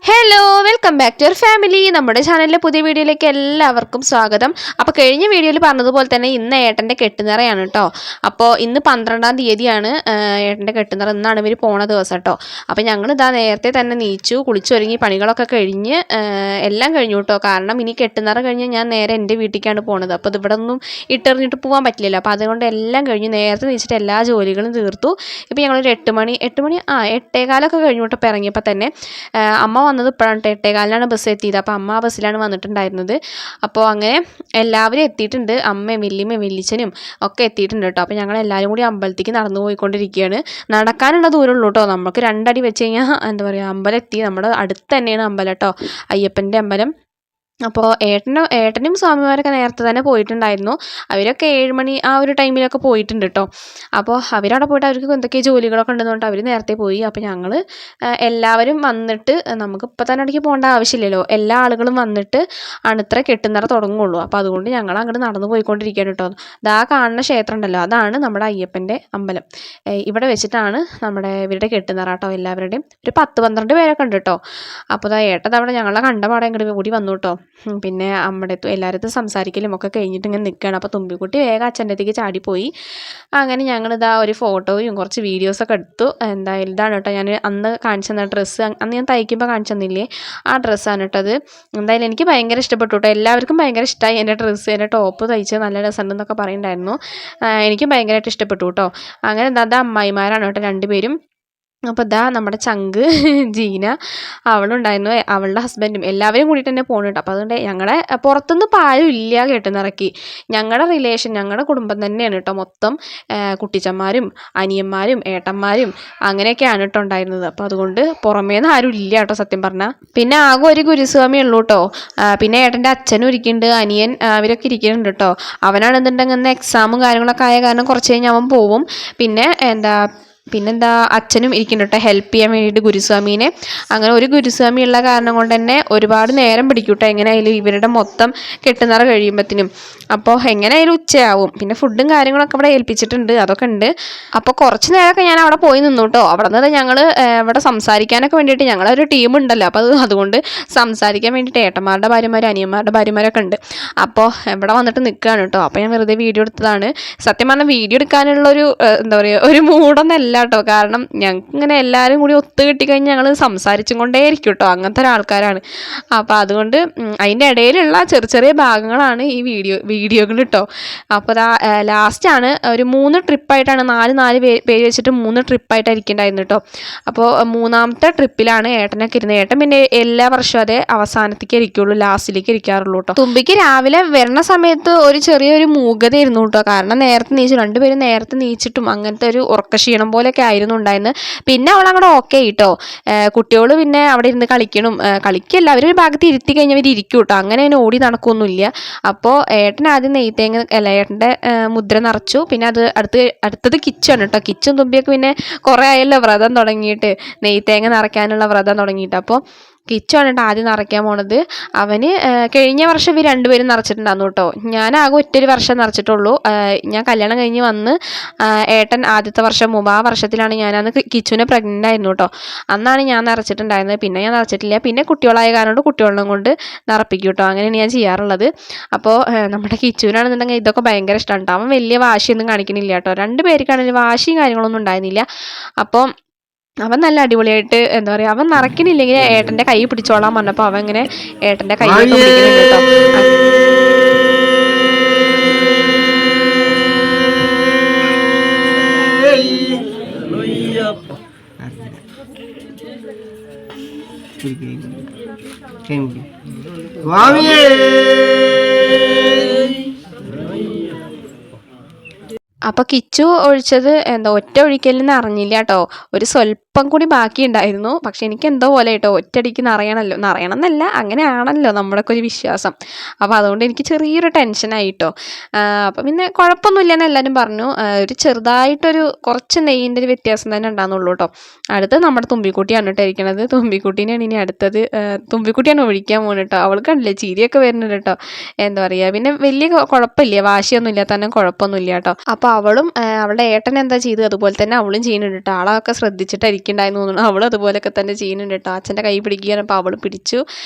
Hello welcome back to your family. നമ്മുടെ ചാനലിലെ പുതിയ വീഡിയോയിലേക്ക് എല്ലാവർക്കും സ്വാഗതം. അപ്പോൾ കഴിഞ്ഞ വീഡിയോയിൽ പറഞ്ഞതുപോലെ തന്നെ ഇന്ന് ഏട്ടൻ്റെ കെട്ടുനിറയാണ് കേട്ടോ. അപ്പോൾ ഇന്ന് 12-ാം തീയതിയാണ് ഏട്ടൻ്റെ കെട്ടുനിറ. ഇന്നാണ് ഇവർ പോണ ദിവസം കേട്ടോ. അപ്പോൾ ഞങ്ങൾ ഇതാ നേരത്തെ തന്നെ നീച്ചു കുളിച്ചൊരുങ്ങി പണികളൊക്കെ കഴിഞ്ഞ് എല്ലാം കഴിഞ്ഞു കേട്ടോ. കാരണം ഇനി കെട്ടുനിറ കഴിഞ്ഞ് ഞാൻ നേരെ എൻ്റെ വീട്ടിലേക്കാണ് പോണത്. അപ്പോൾ ഇവിടെ ഒന്നും ഇട്ടെറിഞ്ഞിട്ട് പോകാൻ പറ്റില്ലല്ലോ. അപ്പോൾ അതുകൊണ്ട് എല്ലാം കഴിഞ്ഞ് നേരത്തെ നീച്ചിട്ട് എല്ലാ ജോലികളും തീർത്തു. ഇപ്പോൾ ഞങ്ങളൊരു 8 മണി 8:15 കഴിഞ്ഞു കേട്ടോ. ഇപ്പോൾ ഇറങ്ങിയപ്പോൾ തന്നെ അമ്മ വന്നത് ഇപ്പോഴാണ് 8:15 ബസ് എത്തിയത്. അപ്പോൾ അമ്മ ആ ബസ്സിലാണ് വന്നിട്ടുണ്ടായിരുന്നത്. അപ്പോൾ അങ്ങനെ എല്ലാവരും എത്തിയിട്ടുണ്ട്. അമ്മയും വല്യമ്മയും വല്യച്ഛനും ഒക്കെ എത്തിയിട്ടുണ്ട് കേട്ടോ. അപ്പോൾ ഞങ്ങൾ എല്ലാവരും കൂടി അമ്പലത്തേക്ക് നടന്നു പോയിക്കൊണ്ടിരിക്കുകയാണ്. നടക്കാനുള്ള ദൂരമുള്ളൂ കേട്ടോ. നമുക്ക് 2 അടി വെച്ച് കഴിഞ്ഞാൽ എന്താ പറയുക, അമ്പലം എത്തി. നമ്മുടെ അടുത്ത് തന്നെയാണ് അമ്പലം കേട്ടോ, അയ്യപ്പൻ്റെ അമ്പലം. അപ്പോൾ ഏട്ടനും സ്വാമിമാരൊക്കെ നേരത്തെ തന്നെ പോയിട്ടുണ്ടായിരുന്നു. അവരൊക്കെ 7 മണി ആ ഒരു ടൈമിലൊക്കെ പോയിട്ടുണ്ട് കേട്ടോ. അപ്പോൾ അവരവിടെ പോയിട്ട് അവർക്ക് എന്തൊക്കെയോ ജോലികളൊക്കെ ഉണ്ടെന്നുകൊണ്ട് അവർ നേരത്തെ പോയി. അപ്പോൾ ഞങ്ങൾ എല്ലാവരും വന്നിട്ട്, നമുക്ക് ഇപ്പം തന്നെ ഇടയ്ക്ക് പോകേണ്ട ആവശ്യമില്ലല്ലോ, എല്ലാ ആളുകളും വന്നിട്ട് അണിത്ര കെട്ടുനിറ തുടങ്ങുള്ളൂ. അപ്പോൾ അതുകൊണ്ട് ഞങ്ങൾ അങ്ങോട്ട് നടന്നു പോയിക്കൊണ്ടിരിക്കുകയാണ് കേട്ടോ. ഇതാ കാണുന്ന ക്ഷേത്രം ഉണ്ടല്ലോ, അതാണ് നമ്മുടെ അയ്യപ്പൻ്റെ അമ്പലം. ഇവിടെ വെച്ചിട്ടാണ് ഇവരുടെ കെട്ടുനിറ കേട്ടോ. എല്ലാവരുടെയും ഒരു 10-12 പേരൊക്കെ ഉണ്ട് കേട്ടോ. അപ്പോൾ ഏട്ടൻ അവിടെ ഞങ്ങളെ കണ്ട പാടെ ഇങ്ങോട്ട് കൂടി വന്നു കേട്ടോ. പിന്നെ അമ്മയുടെ എല്ലാവരും സംസാരിക്കലും ഒക്കെ കഴിഞ്ഞിട്ട് ഇങ്ങനെ നിൽക്കുകയാണ്. അപ്പോൾ തുമ്പിക്കുട്ടി വേഗം അച്ഛൻ്റെ അടുത്തേക്ക് ചാടിപ്പോയി. അങ്ങനെ ഞങ്ങളിതാ ഒരു ഫോട്ടോയും കുറച്ച് വീഡിയോസൊക്കെ എടുത്തു. എന്തായാലും ഇതാണ് കേട്ടോ ഞാൻ അന്ന് കാണിച്ചു തന്ന ഡ്രസ്സ്. അന്ന് ഞാൻ തയ്ക്കുമ്പോൾ കാണിച്ചു തന്നില്ലേ, ആ ഡ്രസ്സാണ് കേട്ടത്. എന്തായാലും എനിക്ക് ഭയങ്കര ഇഷ്ടപ്പെട്ടു കേട്ടോ. എല്ലാവർക്കും ഭയങ്കര ഇഷ്ടമായി എൻ്റെ ഡ്രസ്സ്. എൻ്റെ ടോപ്പ് തയ്ച്ച് നല്ല രസമുണ്ടെന്നൊക്കെ പറയുന്നുണ്ടായിരുന്നു. എനിക്കും ഭയങ്കരമായിട്ട് ഇഷ്ടപ്പെട്ടു കേട്ടോ. അങ്ങനെ എന്താ അമ്മായിമാരാണ് കേട്ടോ 2 പേരും. അപ്പോൾ ഇതാ നമ്മുടെ ചങ്ക് ജീന, അവളുണ്ടായിരുന്നു, അവളുടെ ഹസ്ബൻഡും എല്ലാവരും കൂടിയിട്ട് തന്നെ പോകണം കേട്ടോ. അപ്പോൾ അതുകൊണ്ട് ഞങ്ങളുടെ പുറത്തുനിന്ന് ഇപ്പോൾ ആരും ഇല്ല കെട്ടുനിറക്കി. ഞങ്ങളുടെ റിലേഷൻ, ഞങ്ങളുടെ കുടുംബം തന്നെയാണ് കേട്ടോ മൊത്തം. കുട്ടിച്ചന്മാരും അനിയന്മാരും ഏട്ടന്മാരും അങ്ങനെയൊക്കെയാണ് കേട്ടോ ഉണ്ടായിരുന്നത്. അപ്പോൾ അതുകൊണ്ട് പുറമേന്ന് ആരും ഇല്ല കേട്ടോ സത്യം പറഞ്ഞാൽ. പിന്നെ ആകെ ഒരു ഗുരുസ്വാമി ഉള്ളൂ കേട്ടോ. പിന്നെ ഏട്ടൻ്റെ അച്ഛനും ഇരിക്കുന്നുണ്ട്, അനിയൻ അവരൊക്കെ ഇരിക്കുന്നുണ്ട് കേട്ടോ. അവനാണെന്നുണ്ടെങ്കിൽ എക്സാമും കാര്യങ്ങളൊക്കെ ആയ കാരണം കുറച്ച് കഴിഞ്ഞ് അവൻ പോവും. പിന്നെന്താ അച്ഛനും ഇരിക്കുന്നുണ്ട് കേട്ടോ ഹെൽപ്പ് ചെയ്യാൻ വേണ്ടിയിട്ട് ഗുരുസ്വാമീനെ. അങ്ങനെ ഒരു ഗുരുസ്വാമി ഉള്ള കാരണം കൊണ്ട് തന്നെ ഒരുപാട് നേരം പിടിക്കും കേട്ടോ എങ്ങനെയായാലും ഇവരുടെ മൊത്തം കെട്ടുനിറ കഴിയുമ്പോഴത്തേനും. അപ്പോൾ എങ്ങനെയായാലും ഉച്ചയാവും. പിന്നെ ഫുഡും കാര്യങ്ങളൊക്കെ അവിടെ ഏൽപ്പിച്ചിട്ടുണ്ട്, അതൊക്കെ ഉണ്ട്. അപ്പോൾ കുറച്ച് നേരമൊക്കെ ഞാൻ അവിടെ പോയി നിന്നു കേട്ടോ. അവിടെ നിന്ന് ഞങ്ങൾ ഇവിടെ സംസാരിക്കാനൊക്കെ വേണ്ടിയിട്ട് ഞങ്ങളൊരു ടീം ഉണ്ടല്ലോ. അപ്പോൾ അതുകൊണ്ട് സംസാരിക്കാൻ വേണ്ടിയിട്ട് ഏട്ടന്മാരുടെ ഭാര്യമാരും അനിയന്മാരുടെ ഭാര്യമാരൊക്കെ ഉണ്ട്. അപ്പോൾ ഇവിടെ വന്നിട്ട് നിൽക്കുകയാണ് കേട്ടോ. അപ്പോൾ ഞാൻ വെറുതെ വീഡിയോ എടുത്തതാണ്. സത്യം പറഞ്ഞാൽ വീഡിയോ എടുക്കാനുള്ളൊരു എന്താ പറയുക, ഒരു മൂടൊന്നല്ല കേട്ടോ. കാരണം ഞങ്ങൾക്ക് ഇങ്ങനെ എല്ലാവരും കൂടി ഒത്തു കിട്ടിക്കഴിഞ്ഞാൽ ഞങ്ങൾ സംസാരിച്ചും കൊണ്ടേയിരിക്കും കേട്ടോ. അങ്ങനത്തെ ഒരാൾക്കാരാണ്. അപ്പോൾ അതുകൊണ്ട് അതിൻ്റെ ഇടയിലുള്ള ചെറിയ ഭാഗങ്ങളാണ് ഈ വീഡിയോകൾ കേട്ടോ. അപ്പോൾ ലാസ്റ്റാണ് ഒരു 3 ട്രിപ്പായിട്ടാണ് 4 പേര് വെച്ചിട്ട് 3 ട്രിപ്പായിട്ട് ഇരിക്കേണ്ടായിരുന്നു കേട്ടോ. അപ്പോൾ 3ാമത്തെ ട്രിപ്പിലാണ് ഏട്ടനൊക്കെ ഇരുന്നത്. ഏട്ടൻ പിന്നെ എല്ലാ വർഷവും അതേ അവസാനത്തേക്ക് ഇരിക്കുള്ളൂ, ലാസ്റ്റിലേക്ക് ഇരിക്കാറുള്ളൂ കേട്ടോ. തുമ്പിക്ക് രാവിലെ വരണ സമയത്ത് ഒരു ചെറിയൊരു മൂകതയായിരുന്നു കേട്ടോ. കാരണം നേരത്തെ നീച്ചു, 2 പേരും നേരത്തെ നീച്ചിട്ടും അങ്ങനത്തെ ഒരു ഉറക്കക്ഷീണം പോലെയൊക്കെ ആയിരുന്നു ഉണ്ടായിരുന്നത്. പിന്നെ അവൾ അങ്ങോട്ട് ഓക്കെ കേട്ടോ. കുട്ടികൾ പിന്നെ അവിടെ ഇരുന്ന് കളിക്കല്ല, അവർ ഒരു ഭാഗത്ത് ഇരുത്തി കഴിഞ്ഞാൽ അവർ ഇരിക്കും കേട്ടോ. അങ്ങനെ അതിന് ഓടി നടക്കൊന്നുമില്ല. അപ്പോൾ ഏട്ടൻ ആദ്യം ഏട്ടൻ്റെ മുദ്ര നിറച്ചു. പിന്നെ അടുത്തത് കിച്ചാണ് കേട്ടോ. കിച്ചും തുമ്പിയൊക്കെ പിന്നെ കുറേ ആയല്ലോ വ്രതം തുടങ്ങിയിട്ട്, നെയ്ത്തേങ്ങ നിറയ്ക്കാനുള്ള വ്രതം തുടങ്ങിയിട്ട്. അപ്പോൾ കിച്ചാണ് കേട്ടോ ആദ്യം നിറയ്ക്കാൻ പോണത്. അവന് കഴിഞ്ഞ വർഷം ഇവർ 2 പേരും നിറച്ചിട്ടുണ്ടായിരുന്നു കേട്ടോ. ഞാൻ ആകെ ഒറ്റൊരു വർഷം നിറച്ചിട്ടുള്ളൂ. ഞാൻ കല്യാണം കഴിഞ്ഞ് വന്ന് ഏട്ടൻ ആദ്യത്തെ വർഷം മുമ്പ്, ആ വർഷത്തിലാണ് ഞാനന്ന് കിച്ചുവിനെ പ്രഗ്നൻ്റ് ആയിരുന്നു കേട്ടോ. അന്നാണ് ഞാൻ നിറച്ചിട്ടുണ്ടായിരുന്നത്. പിന്നെ ഞാൻ നിറച്ചിട്ടില്ല. പിന്നെ കുട്ടികളായ കാരണം കുട്ടികളെ കൊണ്ട് നിറപ്പിക്കും കേട്ടോ. അങ്ങനെയാണ് ഞാൻ ചെയ്യാറുള്ളത്. അപ്പോൾ നമ്മുടെ കിച്ചുവിനാണെന്നുണ്ടെങ്കിൽ ഇതൊക്കെ ഭയങ്കര ഇഷ്ടമാണ് കേട്ടോ. അവൻ വലിയ വാശിയൊന്നും കാണിക്കണില്ല കേട്ടോ. 2 പേർക്കാണെങ്കിലും വാശിയും കാര്യങ്ങളൊന്നും ഉണ്ടായിരുന്നില്ല. അപ്പോൾ അവൻ നല്ല അടിപൊളിയായിട്ട് എന്താ പറയുക, അവൻ നിറയ്ക്കണില്ലെങ്കിൽ ഏട്ടൻ്റെ കൈ പിടിച്ചോളാൻ പറഞ്ഞപ്പോൾ അവൻ ഇങ്ങനെ ഏട്ടൻ്റെ കൈ പിടിക്കുന്നുണ്ട് കേട്ടോ. അപ്പോൾ കിച്ചു ഒഴിച്ചത് ഒറ്റ ഒഴിക്കലിൽ നിന്ന് അറിഞ്ഞില്ല കേട്ടോ. ഒരു സ്വല്പം കൂടി ബാക്കി ഉണ്ടായിരുന്നു. പക്ഷെ എനിക്ക് എന്തോ പോലെ കേട്ടോ, ഒറ്റയടിക്ക് നിറയണം എന്നല്ല, അങ്ങനെയാണല്ലോ നമ്മുടെയൊക്കെ ഒരു വിശ്വാസം. അപ്പോൾ അതുകൊണ്ട് എനിക്ക് ചെറിയൊരു ടെൻഷനായിട്ടോ. അപ്പോൾ പിന്നെ കുഴപ്പമൊന്നുമില്ലെന്ന് എല്ലാവരും പറഞ്ഞു. ഒരു ചെറുതായിട്ടൊരു കുറച്ച് നെയ്യിൻ്റെ ഒരു വ്യത്യാസം തന്നെ ഉണ്ടാകുന്നുള്ളൂ കേട്ടോ. അടുത്തത് നമ്മുടെ തുമ്പിക്കുട്ടിയാണ് കേട്ടോ ഇരിക്കണത്. തുമ്പിക്കുട്ടീനെയാണ് ഇനി അടുത്തത്. തുമ്പിക്കുട്ടിയാണ് ഒഴിക്കാൻ പോകുന്നത് കേട്ടോ. അവൾക്ക് കണ്ടില്ലേ ചിരിയൊക്കെ വരുന്നുണ്ട് കേട്ടോ. എന്താ പറയുക, പിന്നെ വലിയ കുഴപ്പമില്ല, വാശിയൊന്നുമില്ല തന്നെ, കുഴപ്പമൊന്നുമില്ല കേട്ടോ. അപ്പോൾ അവളും അവളുടെ ഏട്ടൻ എന്താ ചെയ്തത് അതുപോലെ തന്നെ അവളും ചെയ്യുന്നുണ്ട് കേട്ടോ. ആളൊക്കെ ശ്രദ്ധിച്ചിട്ടായിരിക്കുന്നുണ്ടായിരുന്നു തോന്നുന്നു. അവളും അതുപോലെയൊക്കെ തന്നെ ചെയ്യുന്നുണ്ട് കേട്ടോ. അച്ഛൻ്റെ കൈ പിടിക്കുകയാണ്, അപ്പോൾ അവളും പിടിച്ചു.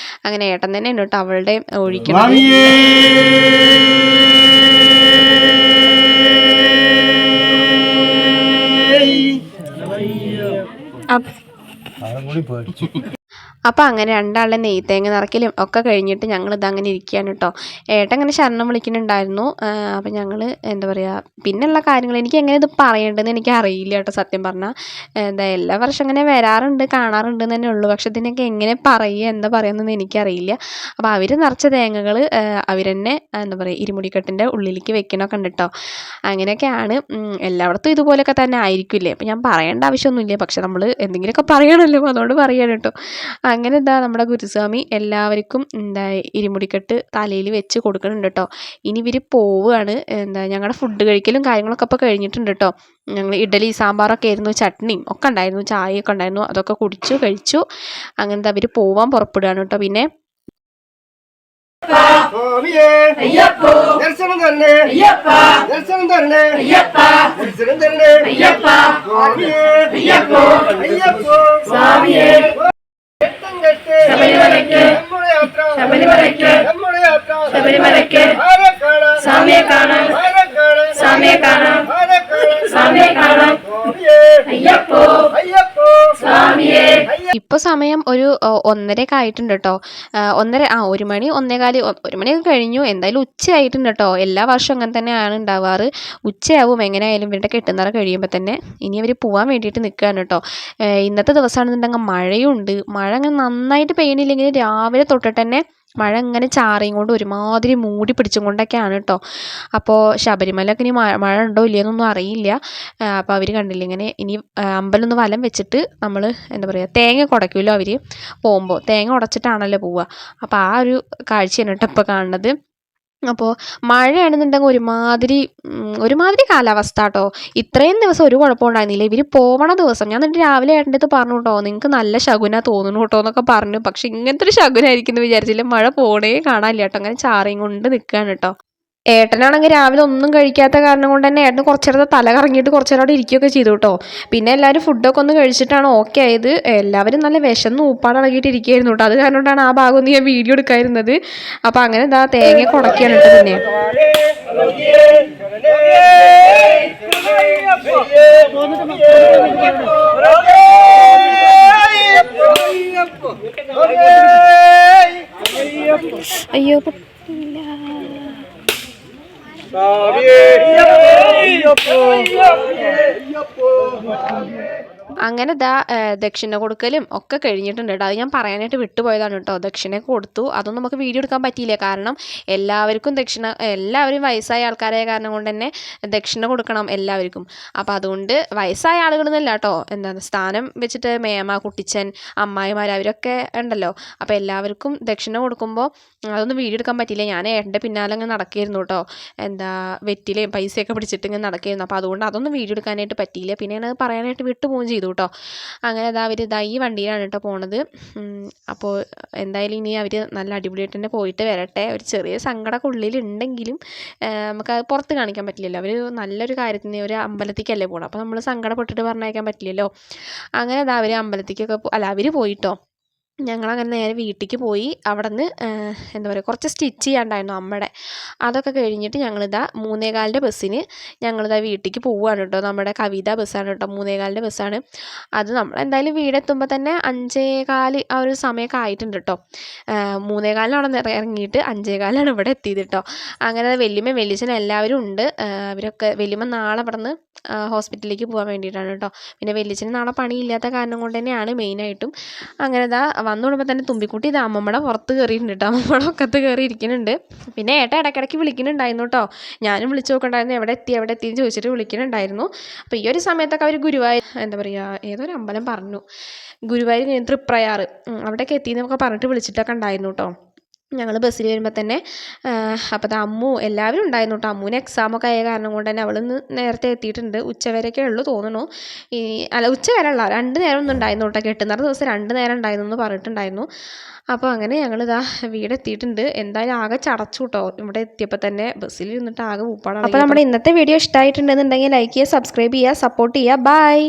അങ്ങനെ ഏട്ടൻ തന്നെയാണ് കേട്ടോ അവളുടെ ഒഴിക്കുന്നത്. അപ്പോൾ അങ്ങനെ രണ്ടാളുടെ നെയ്ത്തേങ്ങ നിറയ്ക്കലും ഒക്കെ കഴിഞ്ഞിട്ട് ഞങ്ങളിത് അങ്ങനെ ഇരിക്കുകയാണ് കേട്ടോ. ഏട്ടൻ അങ്ങനെ ശരണം വിളിക്കുന്നുണ്ടായിരുന്നു. അപ്പം ഞങ്ങൾ എന്താ പറയുക, പിന്നെയുള്ള കാര്യങ്ങൾ എനിക്ക് എങ്ങനെ ഇത് പറയേണ്ടതെന്ന് എനിക്ക് അറിയില്ല കേട്ടോ സത്യം പറഞ്ഞാൽ. എന്താ എല്ലാ വർഷം അങ്ങനെ വരാറുണ്ട്, കാണാറുണ്ട് തന്നെ ഉള്ളൂ. പക്ഷെ ഇതിനൊക്കെ എങ്ങനെ പറയുക, എന്താ പറയുന്നതെന്ന് എനിക്കറിയില്ല. അപ്പോൾ അവർ നിറച്ച തേങ്ങകൾ അവർ തന്നെ എന്താ പറയുക ഇരുമുടിക്കെട്ടിൻ്റെ ഉള്ളിലേക്ക് വെക്കണമൊക്കെ ഉണ്ട് കേട്ടോ. അങ്ങനെയൊക്കെയാണ്. എല്ലായിടത്തും ഇതുപോലെയൊക്കെ തന്നെ ആയിരിക്കില്ലേ. അപ്പം ഞാൻ പറയേണ്ട ആവശ്യമൊന്നുമില്ല, പക്ഷെ നമ്മൾ എന്തെങ്കിലുമൊക്കെ പറയണമല്ലോ, അതുകൊണ്ട് പറയാണ് കേട്ടോ. അങ്ങനെ എന്താ നമ്മുടെ ഗുരുസ്വാമി എല്ലാവർക്കും എന്താ ഇരുമുടിക്കെട്ട് തലയിൽ വെച്ച് കൊടുക്കുന്നുണ്ട് കേട്ടോ. ഇനി ഇവർ പോവുകയാണ്. എന്താ ഞങ്ങളുടെ ഫുഡ് കഴിക്കലും കാര്യങ്ങളൊക്കെ അപ്പോൾ കഴിഞ്ഞിട്ടുണ്ട് കേട്ടോ. ഞങ്ങൾ ഇഡലി സാമ്പാറൊക്കെ ആയിരുന്നു, ചട്നിയും ഒക്കെ ഉണ്ടായിരുന്നു, ചായയൊക്കെ ഉണ്ടായിരുന്നു. അതൊക്കെ കുടിച്ചു കഴിച്ചു. അങ്ങനത്തെ അവർ പോവാൻ പുറപ്പെടുകയാണ് കേട്ടോ. പിന്നെ ദർശനം തന്നെ ദർശനം തന്നെ ദർശനം തന്നെ സ്വാമിയേ ശബരിമലയ്ക്ക് സ്വാമിയെ കാണാൻ സ്വാമിയെ കാണാൻ സ്വാമിയെ കാണാൻ അയ്യപ്പോ സ്വാമിയേ. ഇപ്പോൾ സമയം ഒരു 1:30 ആയിട്ടുണ്ട് കേട്ടോ. 1 മണി 1:15 1 മണിയൊക്കെ കഴിഞ്ഞു. എന്തായാലും ഉച്ചയായിട്ടുണ്ട് കേട്ടോ. എല്ലാ വർഷവും അങ്ങനെ തന്നെയാണ് ഉണ്ടാവാറ്. ഉച്ചയാവും എങ്ങനെയായാലും ഇവരുടെ കെട്ടുന്നറ കഴിയുമ്പോൾ തന്നെ. ഇനി അവർ പോകാൻ വേണ്ടിയിട്ട് നിൽക്കുകയാണ് കേട്ടോ. ഇന്നത്തെ ദിവസമാണെന്നുണ്ടെങ്കിൽ മഴയുണ്ട്. മഴ അങ്ങനെ നന്നായിട്ട് പെയ്യണില്ലെങ്കിൽ രാവിലെ തൊട്ടിട്ട് തന്നെ മഴ ഇങ്ങനെ ചാറിയും കൊണ്ട് ഒരുമാതിരി മൂടി പിടിച്ചും കൊണ്ടൊക്കെയാണ് കേട്ടോ. അപ്പോൾ ശബരിമലയൊക്കെ ഇനി മഴ ഉണ്ടോ ഇല്ലയെന്നൊന്നും അറിയില്ല. അപ്പോൾ അവർ കണ്ടില്ല ഇങ്ങനെ ഇനി അമ്പലം ഒന്ന് വലം വെച്ചിട്ട് നമ്മൾ എന്താ പറയുക തേങ്ങ കുടയ്ക്കുമല്ലോ അവർ പോകുമ്പോൾ. തേങ്ങ ഉടച്ചിട്ടാണല്ലോ പോവുക. അപ്പോൾ ആ ഒരു കാഴ്ചയാണ് കേട്ടോ ഇപ്പോൾ കാണുന്നത്. അപ്പോൾ മഴയാണെന്നുണ്ടെങ്കിൽ ഒരുമാതിരി കാലാവസ്ഥ കേട്ടോ. ഇത്രയും ദിവസം ഒരു കുഴപ്പമുണ്ടായിരുന്നില്ല. ഇവർ പോവണ ദിവസം ഞാൻ എന്നിട്ട് രാവിലെ ഏട്ടൻ്റെ അടുത്ത് പറഞ്ഞു കേട്ടോ, നിങ്ങൾക്ക് നല്ല ശകുന തോന്നുന്നു കേട്ടോ എന്നൊക്കെ പറഞ്ഞു. പക്ഷെ ഇങ്ങനത്തെ ഒരു ശകുനായിരിക്കും എന്ന് വിചാരിച്ചില്ല. മഴ പോണേ കാണാനില്ല കേട്ടോ. അങ്ങനെ ചാറിയും കൊണ്ട് നിൽക്കുകയാണ് കേട്ടോ. ഏട്ടനാണെങ്കിൽ രാവിലെ ഒന്നും കഴിക്കാത്ത കാരണം കൊണ്ട് തന്നെ ഏട്ടന് കുറച്ച് നേരത്തെ തല കറങ്ങിയിട്ട് കുറച്ച് നേരം അവിടെ ഇരിക്കുകയൊക്കെ ചെയ്തു കേട്ടോ. പിന്നെ എല്ലാവരും ഫുഡൊക്കെ ഒന്ന് കഴിച്ചിട്ടാണ് ഓക്കെ ആയത്. എല്ലാവരും നല്ല വിശന്ന് ഊപ്പാടടങ്ങിയിട്ട് ഇരിക്കുകയായിരുന്നു കേട്ടോ. അത് കാരണം കൊണ്ടാണ് ആ ഭാഗം ഒന്ന് ഞാൻ വീഡിയോ എടുക്കാതിരുന്നത്. അപ്പം അങ്ങനെ എന്താ തേങ്ങ കുടയ്ക്കാണ് കേട്ടോ. പിന്നെ അയ്യോ അങ്ങനെ ദക്ഷിണ കൊടുക്കലും ഒക്കെ കഴിഞ്ഞിട്ടുണ്ട് കേട്ടോ. അത് ഞാൻ പറയാനായിട്ട് വിട്ടുപോയതാണ് കേട്ടോ. ദക്ഷിണയൊക്കെ കൊടുത്തു. അതൊന്നും നമുക്ക് വീഡിയോ എടുക്കാൻ പറ്റിയില്ല. കാരണം എല്ലാവരും വയസ്സായ ആൾക്കാരായ കാരണം കൊണ്ട് തന്നെ ദക്ഷിണ കൊടുക്കണം എല്ലാവർക്കും. അപ്പോൾ അതുകൊണ്ട് വയസ്സായ ആളുകളെന്നല്ല കേട്ടോ, എന്താണ് സ്ഥാനം വെച്ചിട്ട് മേമ, കുട്ടിച്ചൻ, അമ്മായിമാർ അവരൊക്കെ ഉണ്ടല്ലോ. അപ്പോൾ എല്ലാവർക്കും ദക്ഷിണ കൊടുക്കുമ്പോൾ അതൊന്നും വീഡിയോ എടുക്കാൻ പറ്റിയില്ല. ഞാൻ ഏട്ടൻ്റെ പിന്നാലെ അങ്ങ് നടക്കുകയായിരുന്നു കേട്ടോ. വെറ്റിലെയും പൈസയൊക്കെ പിടിച്ചിട്ട് ഇങ്ങനെ നടക്കുകയായിരുന്നു. അപ്പോൾ അതുകൊണ്ട് അതൊന്നും വീഡിയോ എടുക്കാനായിട്ട് പറ്റിയില്ല. പിന്നെ ഞാനത് പറയാനായിട്ട് വിട്ടുപോവുകയും ചെയ്തു കേട്ടോ. അങ്ങനെ അവർ ഈ വണ്ടിയിലാണ് കേട്ടോ പോണത്. അപ്പോൾ എന്തായാലും ഇനി അവർ നല്ല അടിപൊളിയായിട്ട് തന്നെ പോയിട്ട് വരട്ടെ. ഒരു ചെറിയ സങ്കടമൊക്കെ ഉള്ളിലുണ്ടെങ്കിലും നമുക്കത് പുറത്ത് കാണിക്കാൻ പറ്റില്ലല്ലോ. അവർ നല്ലൊരു കാര്യത്തിന് ഒരു അമ്പലത്തിലേക്കല്ലേ പോകണം. അപ്പോൾ നമ്മൾ സങ്കടപ്പെട്ടിട്ട് പറഞ്ഞയക്കാൻ പറ്റില്ലല്ലോ. അങ്ങനെ അവർ അമ്പലത്തിലേക്കൊക്കെ അവർ പോയിട്ടോ. ഞങ്ങളങ്ങനെ നേരെ വീട്ടിലേക്ക് പോയി. അവിടെ നിന്ന് എന്താ പറയുക കുറച്ച് സ്റ്റിച്ച് ചെയ്യാണ്ടായിരുന്നു അമ്മയുടെ. അതൊക്കെ കഴിഞ്ഞിട്ട് ഞങ്ങളിതാ 3:15 ബസ്സിന് ഞങ്ങളിതാ വീട്ടിലേക്ക് പോവുകയാണ് കേട്ടോ. നമ്മുടെ കവിത ബസ്സാണ് കേട്ടോ, 3:15 ബസ്സാണ്. അത് നമ്മൾ എന്തായാലും വീടെത്തുമ്പോൾ തന്നെ 5:15 ആ ഒരു സമയമൊക്കെ ആയിട്ടുണ്ട് കേട്ടോ. 3:15 അവിടെ ഇറങ്ങിയിട്ട് 5:15 ഇവിടെ എത്തിയത് കേട്ടോ. അങ്ങനെ വല്യമ്മ വലിയച്ഛൻ എല്ലാവരും ഉണ്ട്. അവരൊക്കെ വല്യമ്മ നാളെ ഇവിടെ നിന്ന് ഹോസ്പിറ്റലിലേക്ക് പോകാൻ വേണ്ടിയിട്ടാണ് കേട്ടോ. പിന്നെ വലിയച്ഛന് നാളെ പണിയില്ലാത്ത കാരണം കൊണ്ട് തന്നെയാണ് മെയിനായിട്ടും. അങ്ങനെ വന്നു വിടുമ്പോൾ തന്നെ തുമ്പിക്കുട്ടി അമ്മമ്മയുടെ പുറത്ത് കയറിയിട്ടുണ്ട് കേട്ടോ. അമ്മമ്മയുടെ ഒക്കത്ത് കയറി ഇരിക്കുന്നുണ്ട്. പിന്നെ ഏട്ടൻ ഇടയ്ക്കിടയ്ക്ക് വിളിക്കുന്നുണ്ടായിരുന്നു കേട്ടോ. ഞാനും വിളിച്ചു നോക്കണ്ടായിരുന്നു എവിടെ എത്തിയെന്ന് ചോദിച്ചിട്ട് വിളിക്കുന്നുണ്ടായിരുന്നു. അപ്പോൾ ഈ ഒരു സമയത്തൊക്കെ അവർ ഗുരുവായൂർ എന്താ പറയുക ഏതൊരു അമ്പലം പറഞ്ഞു, ഗുരുവായൂർ തൃപ്രയാർ അവിടേക്ക് എത്തിയെന്നൊക്കെ പറഞ്ഞിട്ട് വിളിച്ചിട്ടൊക്കെ ഉണ്ടായിരുന്നു കേട്ടോ. ഞങ്ങൾ ബസ്സിൽ വരുമ്പോൾ തന്നെ അപ്പോൾ അത് അമ്മു എല്ലാവരും ഉണ്ടായിരുന്നു കേട്ടോ. അമ്മുവിന് എക്സാമൊക്കെ ആയ കാരണം കൊണ്ട് തന്നെ അവളിന്ന് നേരത്തെ എത്തിയിട്ടുണ്ട്. ഉച്ചവരെയൊക്കെ ഉള്ളൂ തോന്നുന്നു. അല്ല ഉച്ചവരെ ഉള്ള 2 നേരം ഒന്നും ഉണ്ടായിരുന്നു കേട്ടോ. കെട്ടുന്നറ ദിവസം 2 നേരം ഉണ്ടായിരുന്നു എന്ന് പറഞ്ഞിട്ടുണ്ടായിരുന്നു. അപ്പോൾ അങ്ങനെ ഞങ്ങളിതാ വീടെത്തിയിട്ടുണ്ട്. എന്തായാലും ആകെ ചടച്ചു കേട്ടോ ഇവിടെ എത്തിയപ്പോൾ തന്നെ. ബസ്സിൽ ഇരുന്നിട്ട് ആകെ ഊപ്പാടാണ്. അപ്പോൾ നമ്മുടെ ഇന്നത്തെ വീഡിയോ ഇഷ്ടമായിട്ടുണ്ടെന്നുണ്ടെങ്കിൽ ലൈക്ക് ചെയ്യുക, സബ്സ്ക്രൈബ് ചെയ്യുക, സപ്പോർട്ട് ചെയ്യുക. ബൈ.